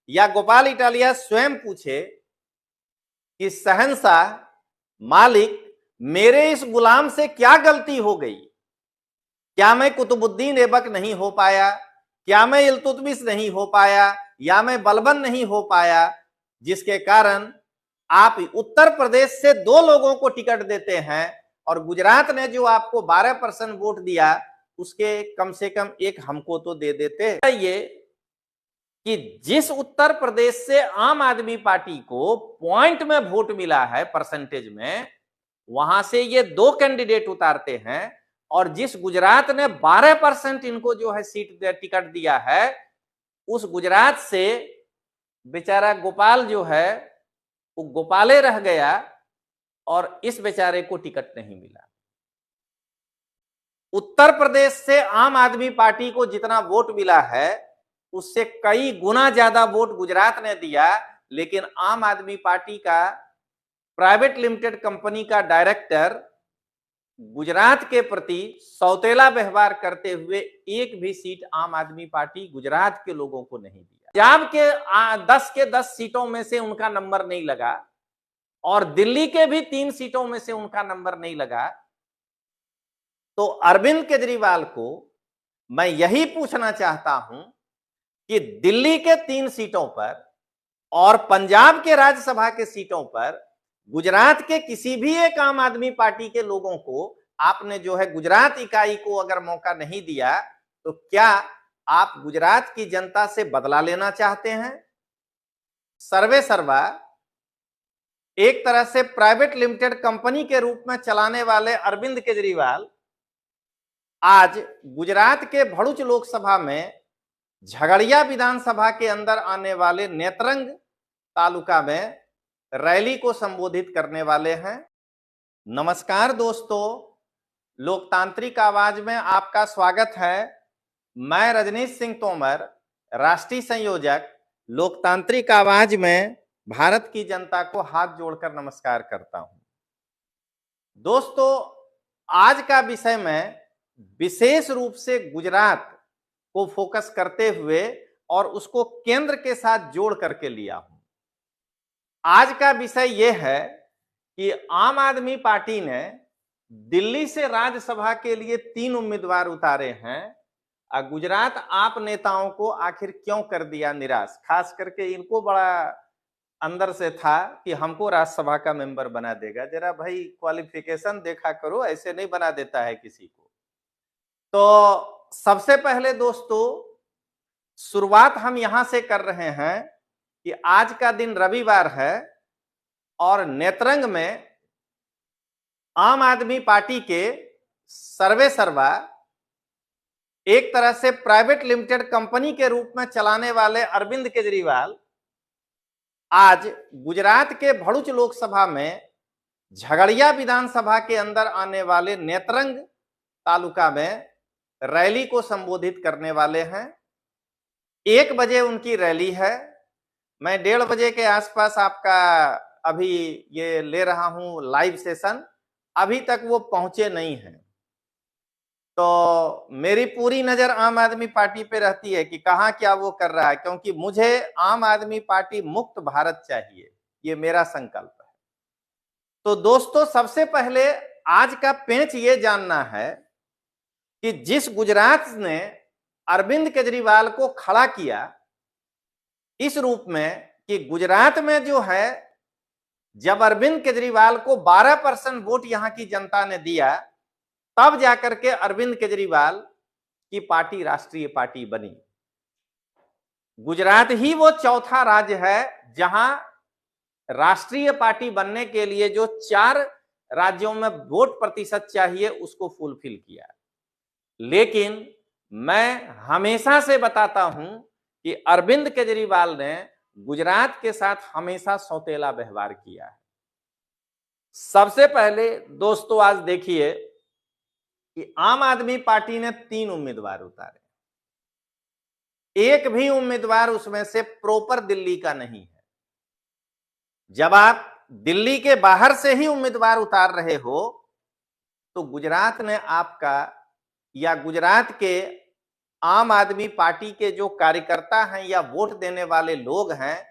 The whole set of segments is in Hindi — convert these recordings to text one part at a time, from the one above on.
या गोपाल इटालिया स्वयं पूछे कि शहंशाह मालिक, मेरे इस गुलाम से क्या गलती हो गई? क्या मैं कुतुबुद्दीन ऐबक नहीं हो पाया? क्या मैं इल्तुतमिश नहीं हो पाया? या मैं बलबन नहीं हो पाया, जिसके कारण आप उत्तर प्रदेश से 2 लोगों को टिकट देते हैं और गुजरात ने जो आपको 12% वोट दिया उसके कम से कम एक हमको तो दे देते। ये कि जिस उत्तर प्रदेश से आम आदमी पार्टी को पॉइंट में वोट मिला है, परसेंटेज में, वहां से ये 2 कैंडिडेट उतारते हैं और जिस गुजरात ने 12% इनको जो है सीट टिकट दिया है, उस गुजरात से बेचारा गोपाल जो है वो गोपाले रह गया और इस बेचारे को टिकट नहीं मिला। उत्तर प्रदेश से आम आदमी पार्टी को जितना वोट मिला है उससे कई गुना ज्यादा वोट गुजरात ने दिया, लेकिन आम आदमी पार्टी का प्राइवेट लिमिटेड कंपनी का डायरेक्टर गुजरात के प्रति सौतेला व्यवहार करते हुए एक भी सीट आम आदमी पार्टी गुजरात के लोगों को नहीं दिया। पंजाब के 10 के 10 सीटों में से उनका नंबर नहीं लगा और दिल्ली के भी 3 सीटों में से उनका नंबर नहीं लगा। तो अरविंद केजरीवाल को मैं यही पूछना चाहता हूं कि दिल्ली के 3 सीटों पर और पंजाब के राज्यसभा के सीटों पर गुजरात के किसी भी एक आम आदमी पार्टी के लोगों को आपने जो है गुजरात इकाई को अगर मौका नहीं दिया, तो क्या आप गुजरात की जनता से बदला लेना चाहते हैं? सर्वे सर्वा एक तरह से प्राइवेट लिमिटेड कंपनी के रूप में चलाने वाले अरविंद केजरीवाल आज गुजरात के भरूच लोकसभा में झगड़िया विधानसभा के अंदर आने वाले नेत्रंग तालुका में रैली को संबोधित करने वाले हैं। नमस्कार दोस्तों, लोकतांत्रिक आवाज में आपका स्वागत है। मैं रजनीश सिंह तोमर, राष्ट्रीय संयोजक, लोकतांत्रिक आवाज में भारत की जनता को हाथ जोड़कर नमस्कार करता हूं। दोस्तों, आज का विषय मैं विशेष रूप से गुजरात को फोकस करते हुए और उसको केंद्र के साथ जोड़ करके लिया हूं। आज का विषय यह है कि आम आदमी पार्टी ने दिल्ली से राज्यसभा के लिए 3 उम्मीदवार उतारे हैं और गुजरात आप नेताओं को आखिर क्यों कर दिया निराश। खास करके इनको बड़ा अंदर से था कि हमको राज्यसभा का मेंबर बना देगा। जरा भाई क्वालिफिकेशन देखा करो, ऐसे नहीं बना देता है किसी को। तो सबसे पहले दोस्तों, शुरुआत हम यहां से कर रहे हैं कि आज का दिन रविवार है और नेत्रंग में आम आदमी पार्टी के सर्वे सर्वा एक तरह से प्राइवेट लिमिटेड कंपनी के रूप में चलाने वाले अरविंद केजरीवाल आज गुजरात के भरूच लोकसभा में झगड़िया विधानसभा के अंदर आने वाले नेत्रंग तालुका में रैली को संबोधित करने वाले हैं। 1 बजे उनकी रैली है। मैं 1:30 बजे के आसपास आपका अभी ये ले रहा हूं लाइव सेशन, अभी तक वो पहुंचे नहीं हैं। तो मेरी पूरी नजर आम आदमी पार्टी पे रहती है कि कहां क्या वो कर रहा है, क्योंकि मुझे आम आदमी पार्टी मुक्त भारत चाहिए, ये मेरा संकल्प है। तो दोस्तों, सबसे पहले आज का पेंच ये जानना है कि जिस गुजरात ने अरविंद केजरीवाल को खड़ा किया इस रूप में कि गुजरात में जो है जब अरविंद केजरीवाल को 12% वोट यहां की जनता ने दिया, तब जाकर के अरविंद केजरीवाल की पार्टी राष्ट्रीय पार्टी बनी। गुजरात ही वो चौथा राज्य है जहां राष्ट्रीय पार्टी बनने के लिए जो 4 राज्यों में वोट प्रतिशत चाहिए उसको फुलफिल किया। लेकिन मैं हमेशा से बताता हूं कि अरविंद केजरीवाल ने गुजरात के साथ हमेशा सौतेला व्यवहार किया है। सबसे पहले दोस्तों, आज देखिए कि आम आदमी पार्टी ने 3 उम्मीदवार उतारे। एक भी उम्मीदवार उसमें से प्रॉपर दिल्ली का नहीं है। जब आप दिल्ली के बाहर से ही उम्मीदवार उतार रहे हो तो गुजरात ने आपका या गुजरात के आम आदमी पार्टी के जो कार्यकर्ता हैं या वोट देने वाले लोग हैं,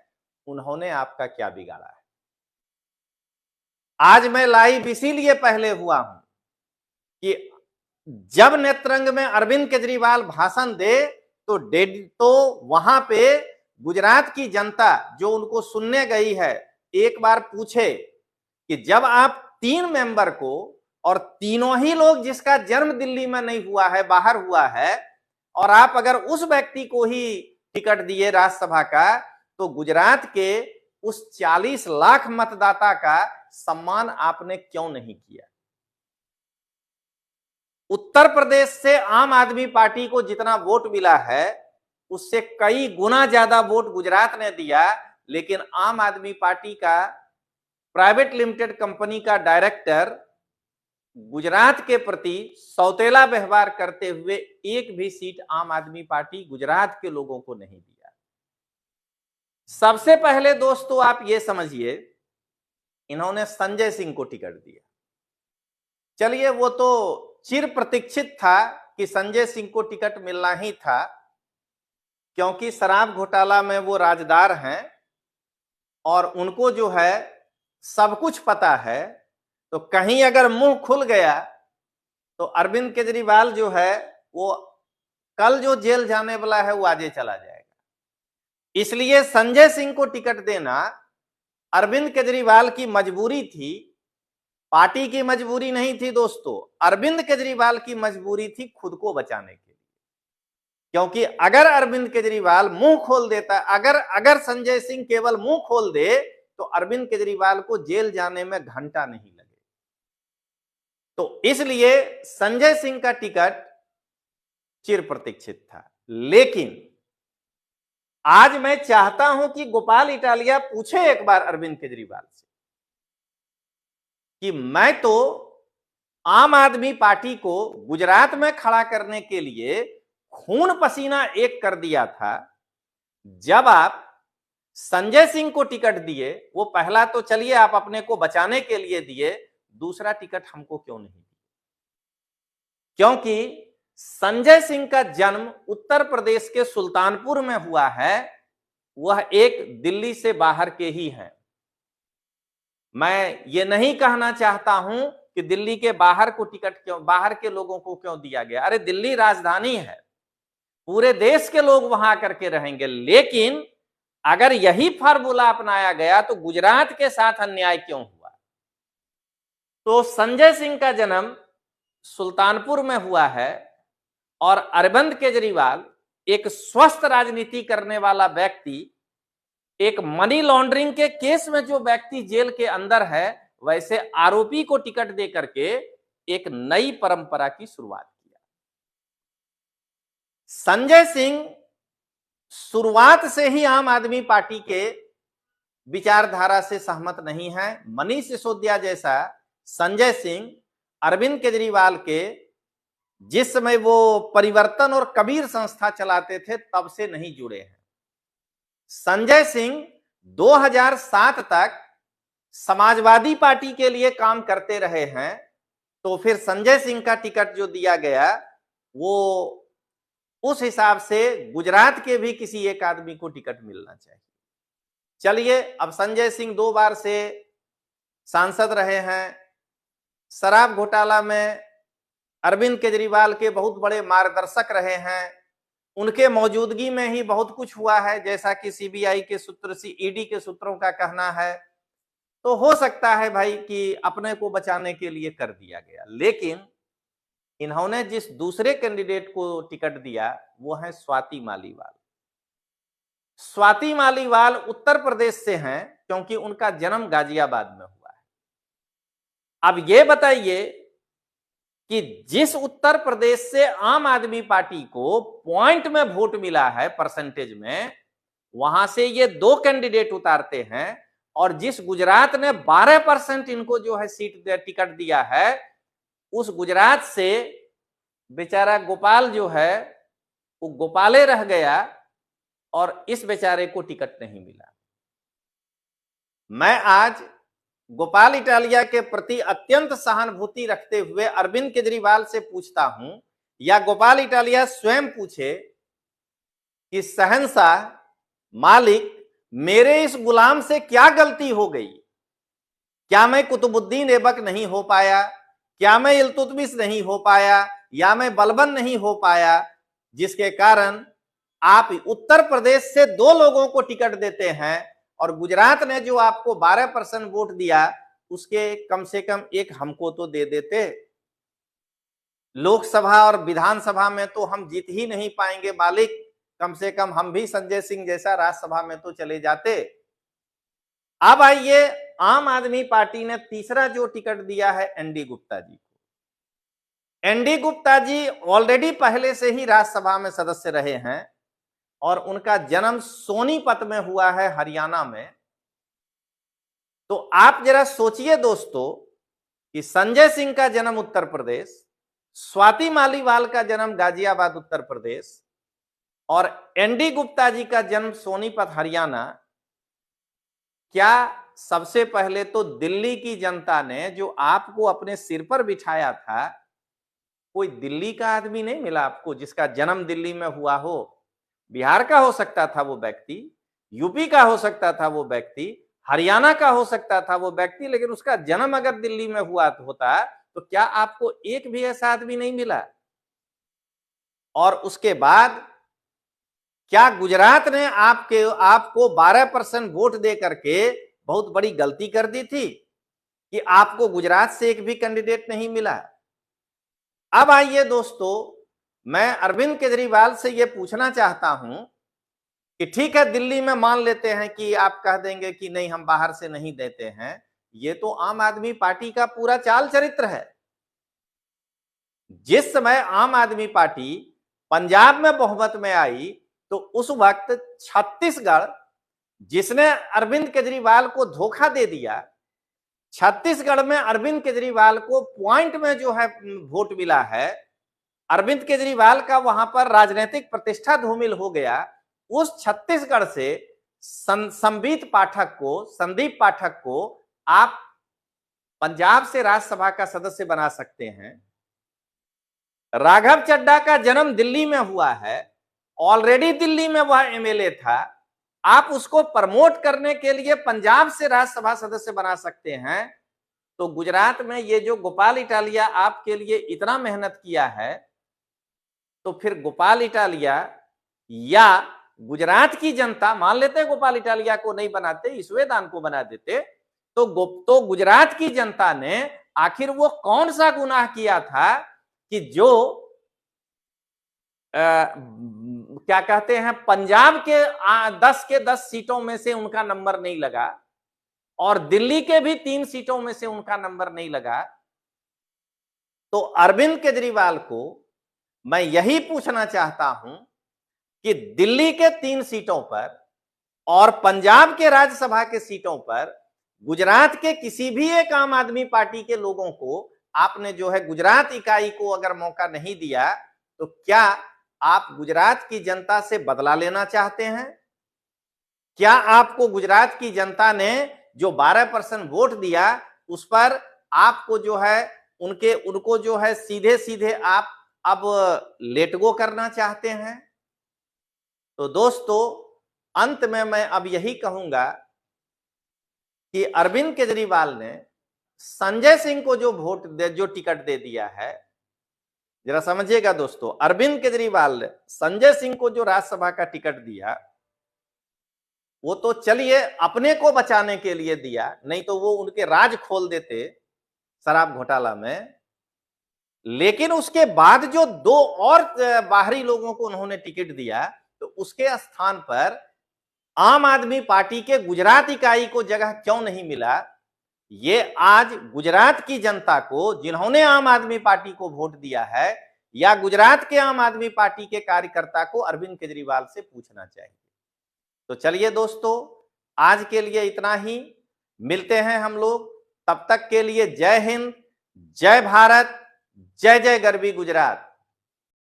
उन्होंने आपका क्या बिगाड़ा है। आज मैं लाइव इसीलिए पहले हुआ हूं कि जब नेत्रंग में अरविंद केजरीवाल भाषण दे तो वहां पे गुजरात की जनता जो उनको सुनने गई है, एक बार पूछे कि जब आप 3 मेंबर को, और तीनों ही लोग जिसका जन्म दिल्ली में नहीं हुआ है, बाहर हुआ है, और आप अगर उस व्यक्ति को ही टिकट दिए राज्यसभा का, तो गुजरात के उस 40 लाख मतदाता का सम्मान आपने क्यों नहीं किया। उत्तर प्रदेश से आम आदमी पार्टी को जितना वोट मिला है, उससे कई गुना ज्यादा वोट गुजरात ने दिया, लेकिन आम आदमी पार्टी का प्राइवेट लिमिटेड कंपनी का डायरेक्टर गुजरात के प्रति सौतेला व्यवहार करते हुए एक भी सीट आम आदमी पार्टी गुजरात के लोगों को नहीं दिया। सबसे पहले दोस्तों आप ये समझिए, इन्होंने संजय सिंह को टिकट दिया। चलिए, वो तो चिर प्रतीक्षित था कि संजय सिंह को टिकट मिलना ही था, क्योंकि शराब घोटाला में वो राजदार हैं और उनको जो है सब कुछ पता है। तो कहीं अगर मुंह खुल गया तो अरविंद केजरीवाल जो है वो कल जो जेल जाने वाला है वो आजे चला जाएगा। इसलिए संजय सिंह को टिकट देना अरविंद केजरीवाल की मजबूरी थी, पार्टी की मजबूरी नहीं थी दोस्तों। अरविंद केजरीवाल की मजबूरी थी खुद को बचाने के लिए, क्योंकि अगर अरविंद केजरीवाल मुंह खोल देता, अगर संजय सिंह केवल मुंह खोल दे तो अरविंद केजरीवाल को जेल जाने में घंटा नहीं लगे। तो इसलिए संजय सिंह का टिकट चिर प्रतीक्षित था। लेकिन आज मैं चाहता हूं कि गोपाल इटालिया पूछे एक बार अरविंद केजरीवाल से कि मैं तो आम आदमी पार्टी को गुजरात में खड़ा करने के लिए खून पसीना एक कर दिया था। जब आप संजय सिंह को टिकट दिए, वो पहला तो चलिए आप अपने को बचाने के लिए दिए, दूसरा टिकट हमको क्यों नहीं दिया? क्योंकि संजय सिंह का जन्म उत्तर प्रदेश के सुल्तानपुर में हुआ है, वह एक दिल्ली से बाहर के ही हैं। मैं ये नहीं कहना चाहता हूं कि दिल्ली के बाहर को टिकट क्यों, बाहर के लोगों को क्यों दिया गया। अरे दिल्ली राजधानी है, पूरे देश के लोग वहां करके रहेंगे। लेकिन अगर यही फार्मूला अपनाया गया तो गुजरात के साथ अन्याय क्यों हुआ? तो संजय सिंह का जन्म सुल्तानपुर में हुआ है और अरविंद केजरीवाल एक स्वस्थ राजनीति करने वाला व्यक्ति, एक मनी लॉन्ड्रिंग के केस में जो व्यक्ति जेल के अंदर है, वैसे आरोपी को टिकट दे करके एक नई परंपरा की शुरुआत किया। संजय सिंह शुरुआत से ही आम आदमी पार्टी के विचारधारा से सहमत नहीं है। मनीष सिसोदिया जैसा संजय सिंह अरविंद केजरीवाल के जिस समय वो परिवर्तन और कबीर संस्था चलाते थे तब से नहीं जुड़े हैं। संजय सिंह 2007 तक समाजवादी पार्टी के लिए काम करते रहे हैं। तो फिर संजय सिंह का टिकट जो दिया गया वो उस हिसाब से गुजरात के भी किसी एक आदमी को टिकट मिलना चाहिए। चलिए, अब संजय सिंह 2 बार से सांसद रहे हैं। शराब घोटाला में अरविंद केजरीवाल के बहुत बड़े मार्गदर्शक रहे हैं। उनके मौजूदगी में ही बहुत कुछ हुआ है, जैसा कि सीबीआई के सूत्र, ईडी के सूत्रों का कहना है। तो हो सकता है भाई कि अपने को बचाने के लिए कर दिया गया। लेकिन इन्होंने जिस दूसरे कैंडिडेट को टिकट दिया वो है स्वाति मालीवाल। स्वाति मालीवाल उत्तर प्रदेश से हैं, क्योंकि उनका जन्म गाजियाबाद में हुआ है। अब ये बताइए कि जिस उत्तर प्रदेश से आम आदमी पार्टी को पॉइंट में वोट मिला है, परसेंटेज में, वहां से ये 2 कैंडिडेट उतारते हैं, और जिस गुजरात ने 12% इनको जो है सीट टिकट दिया है, उस गुजरात से बेचारा गोपाल जो है वो गोपाले रह गया और इस बेचारे को टिकट नहीं मिला। मैं आज गोपाल इटालिया के प्रति अत्यंत सहानुभूति रखते हुए अरविंद केजरीवाल से पूछता हूं या गोपाल इटालिया स्वयं पूछे कि शहंशाह, मालिक, मेरे इस गुलाम से क्या गलती हो गई? क्या मैं कुतुबुद्दीन ऐबक नहीं हो पाया? क्या मैं इल्तुतमिश नहीं हो पाया? या मैं बलबन नहीं हो पाया, जिसके कारण आप उत्तर प्रदेश से 2 लोगों को टिकट देते हैं और गुजरात ने जो आपको 12% वोट दिया उसके कम से कम एक हमको तो दे देते। लोकसभा और विधानसभा में तो हम जीत ही नहीं पाएंगे मालिक, कम से कम हम भी संजय सिंह जैसा राज्यसभा में तो चले जाते। अब आइए, आम आदमी पार्टी ने तीसरा जो टिकट दिया है एनडी गुप्ता जी को। एनडी गुप्ता जी ऑलरेडी पहले से ही राज्यसभा में सदस्य रहे हैं और उनका जन्म सोनीपत में हुआ है, हरियाणा में। तो आप जरा सोचिए दोस्तों कि संजय सिंह का जन्म उत्तर प्रदेश, स्वाति मालीवाल का जन्म गाजियाबाद उत्तर प्रदेश और एनडी गुप्ता जी का जन्म सोनीपत हरियाणा। क्या सबसे पहले तो दिल्ली की जनता ने जो आपको अपने सिर पर बिठाया था, कोई दिल्ली का आदमी नहीं मिला आपको जिसका जन्म दिल्ली में हुआ हो? बिहार का हो सकता था वो व्यक्ति, यूपी का हो सकता था वो व्यक्ति, हरियाणा का हो सकता था वो व्यक्ति, लेकिन उसका जन्म अगर दिल्ली में हुआ होता तो क्या आपको एक भी ऐसा आदमी नहीं मिला? और उसके बाद क्या गुजरात ने आपको 12% वोट दे करके बहुत बड़ी गलती कर दी थी कि आपको गुजरात से एक भी कैंडिडेट नहीं मिला? अब आइए दोस्तों, मैं अरविंद केजरीवाल से यह पूछना चाहता हूं कि ठीक है, दिल्ली में मान लेते हैं कि आप कह देंगे कि नहीं हम बाहर से नहीं देते हैं, ये तो आम आदमी पार्टी का पूरा चाल चरित्र है। जिस समय आम आदमी पार्टी पंजाब में बहुमत में आई तो उस वक्त छत्तीसगढ़, जिसने अरविंद केजरीवाल को धोखा दे दिया, छत्तीसगढ़ में अरविंद केजरीवाल को पॉइंट में जो है वोट मिला है, अरविंद केजरीवाल का वहां पर राजनीतिक प्रतिष्ठा धूमिल हो गया। उस छत्तीसगढ़ से संदीप पाठक को आप पंजाब से राज्यसभा का सदस्य बना सकते हैं। राघव चड्ढा का जन्म दिल्ली में हुआ है, ऑलरेडी दिल्ली में वह एमएलए था, आप उसको प्रमोट करने के लिए पंजाब से राज्यसभा सदस्य बना सकते हैं। तो गुजरात में ये जो गोपाल इटालिया आपके लिए इतना मेहनत किया है, तो फिर गोपाल इटालिया या गुजरात की जनता, मान लेते हैं गोपाल इटालिया को नहीं बनाते, ईश्वर दान को बना देते, तो गुजरात की जनता ने आखिर वो कौन सा गुनाह किया था कि जो क्या कहते हैं, पंजाब के 10 के 10 सीटों में से उनका नंबर नहीं लगा और दिल्ली के भी 3 सीटों में से उनका नंबर नहीं लगा। तो अरविंद केजरीवाल को मैं यही पूछना चाहता हूं कि दिल्ली के 3 सीटों पर और पंजाब के राज्यसभा के सीटों पर गुजरात के किसी भी एक आम आदमी पार्टी के लोगों को आपने जो है गुजरात इकाई को अगर मौका नहीं दिया, तो क्या आप गुजरात की जनता से बदला लेना चाहते हैं? क्या आपको गुजरात की जनता ने जो 12% वोट दिया उस पर आपको जो है उनको जो है सीधे सीधे आप अब लेट गो करना चाहते हैं? तो दोस्तों, अंत में मैं अब यही कहूंगा कि अरविंद केजरीवाल ने संजय सिंह को जो टिकट दे दिया है, जरा समझिएगा दोस्तों, अरविंद केजरीवाल ने संजय सिंह को जो राज्यसभा का टिकट दिया वो तो चलिए अपने को बचाने के लिए दिया, नहीं तो वो उनके राज खोल देते शराब घोटाला में। लेकिन उसके बाद जो 2 और बाहरी लोगों को उन्होंने टिकट दिया, तो उसके स्थान पर आम आदमी पार्टी के गुजरात इकाई को जगह क्यों नहीं मिला? ये आज गुजरात की जनता को, जिन्होंने आम आदमी पार्टी को वोट दिया है, या गुजरात के आम आदमी पार्टी के कार्यकर्ता को अरविंद केजरीवाल से पूछना चाहिए। तो चलिए दोस्तों, आज के लिए इतना ही, मिलते हैं हम लोग, तब तक के लिए जय हिंद, जय भारत, जय जय गरवी गुजरात।